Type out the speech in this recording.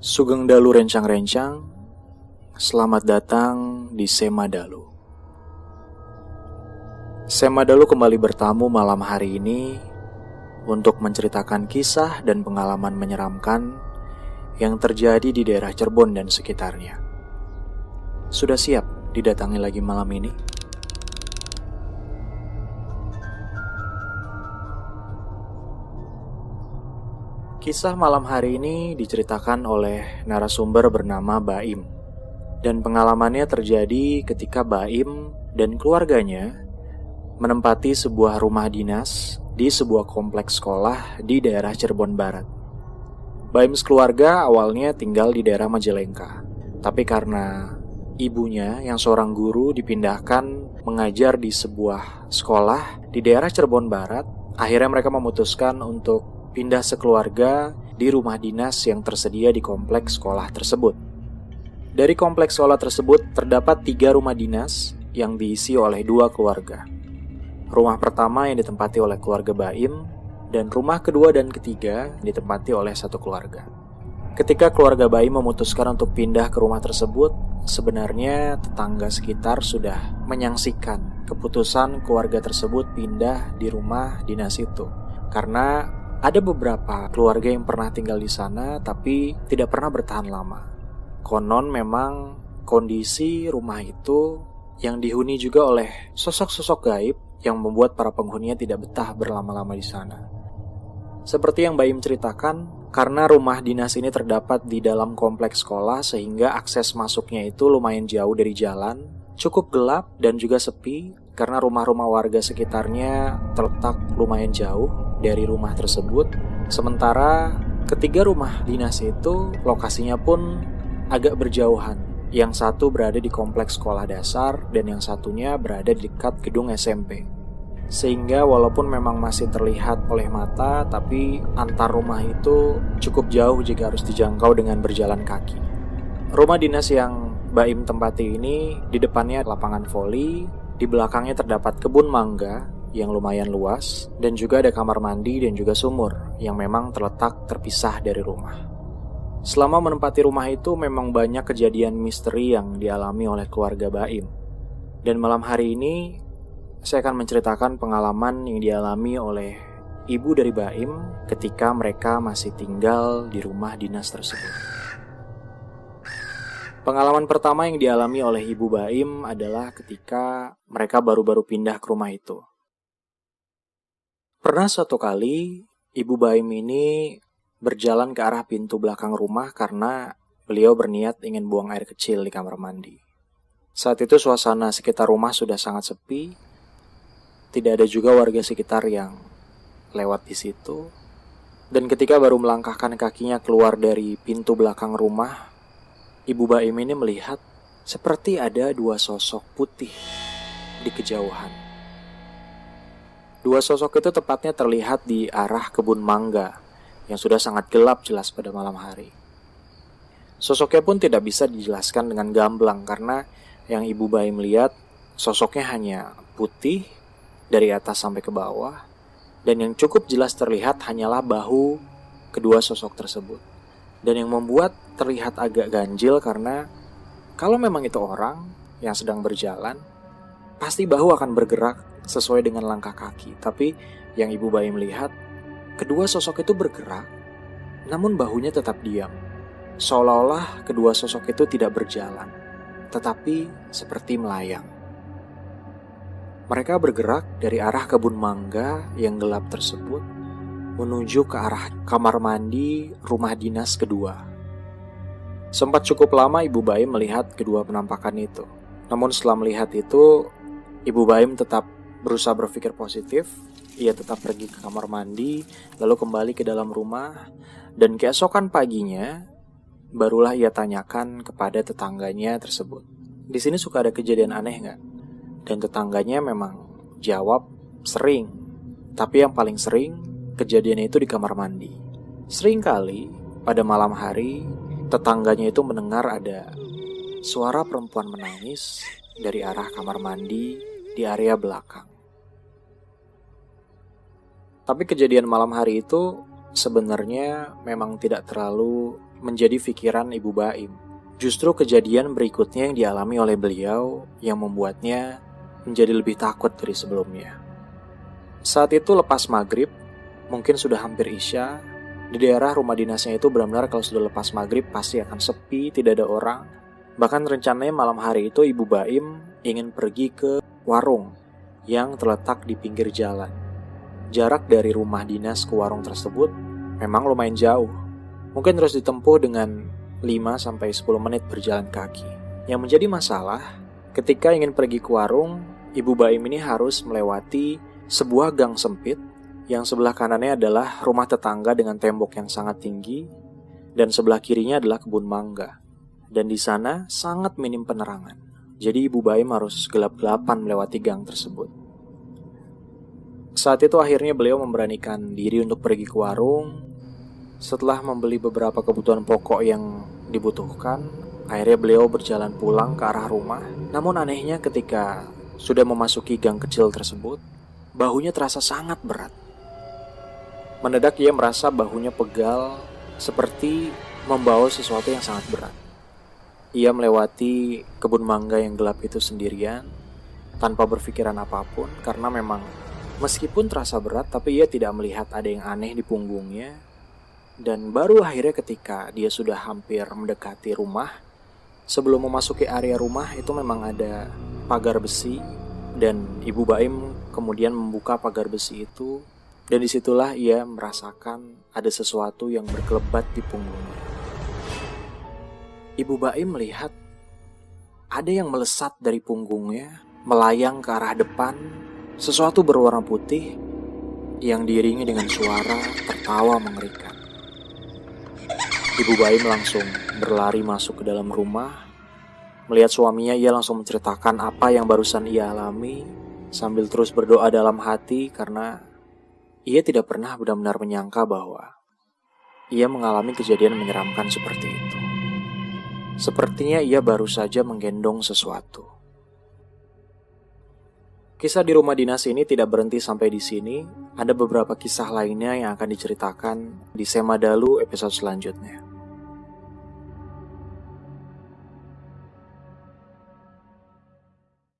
Sugeng Dalu rencang-rencang, selamat datang di Semadalu. Semadalu kembali bertamu malam hari ini untuk menceritakan kisah dan pengalaman menyeramkan yang terjadi di daerah Cirebon dan sekitarnya. Sudah siap didatangi lagi malam ini? Kisah malam hari ini diceritakan oleh narasumber bernama Baim. Dan pengalamannya terjadi ketika Baim dan keluarganya menempati sebuah rumah dinas di sebuah kompleks sekolah di daerah Cirebon Barat. Baim sekeluarga awalnya tinggal di daerah Majalengka. Tapi karena ibunya yang seorang guru dipindahkan mengajar di sebuah sekolah di daerah Cirebon Barat, akhirnya mereka memutuskan untuk pindah sekeluarga di rumah dinas yang tersedia di kompleks sekolah tersebut. Dari kompleks sekolah tersebut terdapat 3 rumah dinas yang diisi oleh 2 keluarga. Rumah pertama yang ditempati oleh keluarga Baim, dan rumah kedua dan ketiga ditempati oleh 1 keluarga. Ketika keluarga Baim memutuskan untuk pindah ke rumah tersebut, sebenarnya tetangga sekitar sudah menyaksikan keputusan keluarga tersebut pindah di rumah dinas itu. Karena ada beberapa keluarga yang pernah tinggal di sana tapi tidak pernah bertahan lama. Konon memang kondisi rumah itu yang dihuni juga oleh sosok-sosok gaib yang membuat para penghuninya tidak betah berlama-lama di sana. Seperti yang Baim ceritakan, karena rumah dinas ini terdapat di dalam kompleks sekolah sehingga akses masuknya itu lumayan jauh dari jalan, cukup gelap dan juga sepi karena rumah-rumah warga sekitarnya terletak lumayan jauh dari rumah tersebut. Sementara ketiga rumah dinas itu lokasinya pun agak berjauhan. Yang satu berada di kompleks sekolah dasar dan yang satunya berada di dekat gedung SMP. Sehingga walaupun memang masih terlihat oleh mata, tapi antar rumah itu cukup jauh jika harus dijangkau dengan berjalan kaki. Rumah dinas yang Baim tempati ini di depannya lapangan voli, di belakangnya terdapat kebun mangga yang lumayan luas, dan juga ada kamar mandi dan juga sumur yang memang terletak terpisah dari rumah. Selama menempati rumah itu memang banyak kejadian misteri yang dialami oleh keluarga Baim. Dan malam hari ini saya akan menceritakan pengalaman yang dialami oleh ibu dari Baim ketika mereka masih tinggal di rumah dinas tersebut. Pengalaman pertama yang dialami oleh ibu Baim adalah ketika mereka baru-baru pindah ke rumah itu. Pernah suatu kali, ibu Baim ini berjalan ke arah pintu belakang rumah karena beliau berniat ingin buang air kecil di kamar mandi. Saat itu suasana sekitar rumah sudah sangat sepi, tidak ada juga warga sekitar yang lewat di situ. Dan ketika baru melangkahkan kakinya keluar dari pintu belakang rumah, ibu Baim ini melihat seperti ada 2 sosok putih di kejauhan. 2 sosok itu tepatnya terlihat di arah kebun mangga yang sudah sangat gelap jelas pada malam hari. Sosoknya pun tidak bisa dijelaskan dengan gamblang karena yang ibu Baim lihat sosoknya hanya putih dari atas sampai ke bawah, dan yang cukup jelas terlihat hanyalah bahu kedua sosok tersebut. Dan yang membuat terlihat agak ganjil karena kalau memang itu orang yang sedang berjalan, pasti bahu akan bergerak sesuai dengan langkah kaki. Tapi yang ibu Baim lihat, kedua sosok itu bergerak, namun bahunya tetap diam. Seolah-olah kedua sosok itu tidak berjalan, tetapi seperti melayang. Mereka bergerak dari arah kebun mangga yang gelap tersebut menuju ke arah kamar mandi rumah dinas kedua. Sempat cukup lama ibu Baim melihat kedua penampakan itu. Namun setelah melihat itu, Ibu Baim tetap berusaha berpikir positif. Ia tetap pergi ke kamar mandi, lalu kembali ke dalam rumah, dan keesokan paginya barulah ia tanyakan kepada tetangganya tersebut. Di sini suka ada kejadian aneh nggak? Dan tetangganya memang jawab sering, tapi yang paling sering kejadiannya itu di kamar mandi. Sering kali pada malam hari tetangganya itu mendengar ada suara perempuan menangis dari arah kamar mandi di area belakang. Tapi kejadian malam hari itu sebenarnya memang tidak terlalu menjadi pikiran Ibu Baim. Justru kejadian berikutnya yang dialami oleh beliau yang membuatnya menjadi lebih takut dari sebelumnya. Saat itu lepas maghrib, mungkin sudah hampir isya. Di daerah rumah dinasnya itu benar-benar kalau sudah lepas maghrib pasti akan sepi, tidak ada orang. Bahkan rencananya malam hari itu Ibu Baim ingin pergi ke warung yang terletak di pinggir jalan. Jarak dari rumah dinas ke warung tersebut memang lumayan jauh. Mungkin terus ditempuh dengan 5-10 menit berjalan kaki. Yang menjadi masalah, ketika ingin pergi ke warung, Ibu Baim ini harus melewati sebuah gang sempit yang sebelah kanannya adalah rumah tetangga dengan tembok yang sangat tinggi dan sebelah kirinya adalah kebun mangga. Dan di sana sangat minim penerangan. Jadi Ibu Baim harus gelap-gelapan melewati gang tersebut. Saat itu akhirnya beliau memberanikan diri untuk pergi ke warung. Setelah membeli beberapa kebutuhan pokok yang dibutuhkan, akhirnya beliau berjalan pulang ke arah rumah. Namun anehnya ketika sudah memasuki gang kecil tersebut, bahunya terasa sangat berat. Mendadak ia merasa bahunya pegal, seperti membawa sesuatu yang sangat berat. Ia melewati kebun mangga yang gelap itu sendirian, tanpa berpikiran apapun, karena memang meskipun terasa berat, tapi ia tidak melihat ada yang aneh di punggungnya. Dan baru akhirnya ketika dia sudah hampir mendekati rumah, sebelum memasuki area rumah itu memang ada pagar besi. Dan Ibu Baim kemudian membuka pagar besi itu, dan disitulah ia merasakan ada sesuatu yang berkelebat di punggungnya. Ibu Baim melihat ada yang melesat dari punggungnya, melayang ke arah depan, sesuatu berwarna putih yang diiringi dengan suara tertawa mengerikan. Ibu Baim langsung berlari masuk ke dalam rumah. Melihat suaminya, ia langsung menceritakan apa yang barusan ia alami, sambil terus berdoa dalam hati karena ia tidak pernah benar-benar menyangka bahwa ia mengalami kejadian menyeramkan seperti itu. Sepertinya ia baru saja menggendong sesuatu. Kisah di rumah dinas ini tidak berhenti sampai di sini. Ada beberapa kisah lainnya yang akan diceritakan di Semadalu episode selanjutnya.